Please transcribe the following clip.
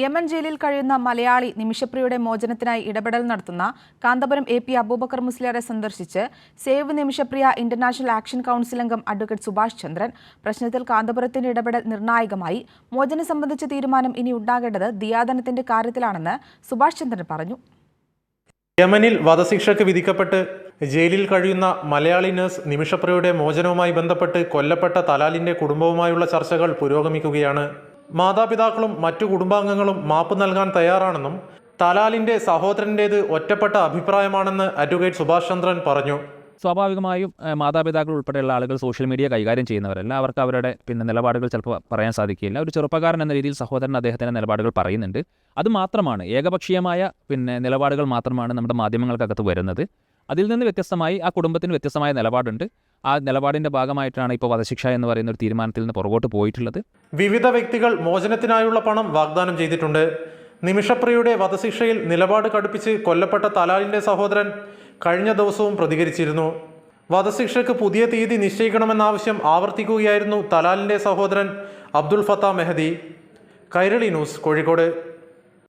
Yemen ജയിലിൽ കഴിയുന്ന മലയാളി നിമിഷപ്രിയയുടെ മോചനത്തിനായി ഇടപെടൽ നടത്തുന്ന കാന്തപുരം AP അബൂബക്കർ മുസ്ലിയാരെ സന്ദർശിച്ച് save Nimisha Priya international action council അംഗം അഡ്വക്കേറ്റ് സുഭാഷ് ചന്ദ്രൻ. പ്രശ്നത്തിൽ കാന്തപുരത്തിന്റെ ഇടപെടൽ നിർണായകമായി. മോചനം സംബന്ധിച്ച തീരുമാനം ഇനി ഉണ്ടാകേണ്ടത് ദിയാദനത്തിന്റെ കാര്യത്തിലാണെന്ന് സുഭാഷ് ചന്ദ്രൻ പറഞ്ഞു. യമനിൽ വധശിക്ഷയ്ക്ക് വിധിക്കപ്പെട്ട് ജയിലിൽ കഴിയുന്ന മലയാളി നഴ്സ് നിമിഷപ്രിയയുടെ മോചനവുമായി ബന്ധപ്പെട്ട് കൊല്ലപ്പെട്ട തലാലിന്റെ കുടുംബവുമായുള്ള ചർച്ചകൾ പുരോഗമിക്കുകയാണ്. മാതാപിതാക്കളും മറ്റു കുടുംബാംഗങ്ങളും മാപ്പ് നൽകാൻ തയ്യാറാണെന്നും തലാലിന്റെ സഹോദരൻ്റേത് ഒറ്റപ്പെട്ട അഭിപ്രായമാണെന്ന് അഡ്വക്കേറ്റ് സുഭാഷ് ചന്ദ്രൻ പറഞ്ഞു. സ്വാഭാവികമായും മാതാപിതാക്കൾ ഉൾപ്പെടെയുള്ള ആളുകൾ സോഷ്യൽ മീഡിയ കൈകാര്യം ചെയ്യുന്നവരല്ല. അവർക്ക് അവരുടെ നിലപാടുകൾ ചിലപ്പോൾ പറയാൻ സാധിക്കില്ല. ഒരു ചെറുപ്പക്കാരൻ എന്ന രീതിയിൽ സഹോദരൻ അദ്ദേഹത്തിൻ്റെ നിലപാടുകൾ പറയുന്നുണ്ട്. അത് മാത്രമാണ്, ഏകപക്ഷീയമായ നിലപാടുകൾ മാത്രമാണ് നമ്മുടെ മാധ്യമങ്ങൾക്കകത്ത് വരുന്നത്. അതിൽ നിന്ന് വ്യത്യസ്തമായി ആ കുടുംബത്തിന് വ്യത്യസ്തമായ നിലപാടുണ്ട്. ആ നിലപാടിൻ്റെ ഭാഗമായിട്ടാണ് ഇപ്പോൾ വധശിക്ഷ എന്ന് പറയുന്ന ഒരു തീരുമാനത്തിൽ നിന്ന് പുറകോട്ട് പോയിട്ടുള്ളത്. വിവിധ വ്യക്തികൾ മോചനത്തിനായുള്ള പണം വാഗ്ദാനം ചെയ്തിട്ടുണ്ട്. നിമിഷപ്രിയയുടെ വധശിക്ഷയിൽ നിലപാട് കടുപ്പിച്ച് കൊല്ലപ്പെട്ട തലാലിന്റെ സഹോദരൻ കഴിഞ്ഞ ദിവസവും പ്രതികരിച്ചിരുന്നു. വധശിക്ഷയ്ക്ക് പുതിയ തീയതി നിശ്ചയിക്കണമെന്ന ആവശ്യം ആവർത്തിക്കുകയായിരുന്നു തലാലിന്റെ സഹോദരൻ അബ്ദുൽ ഫത്ത മെഹദി. കൈരളി ന്യൂസ്, കോഴിക്കോട്.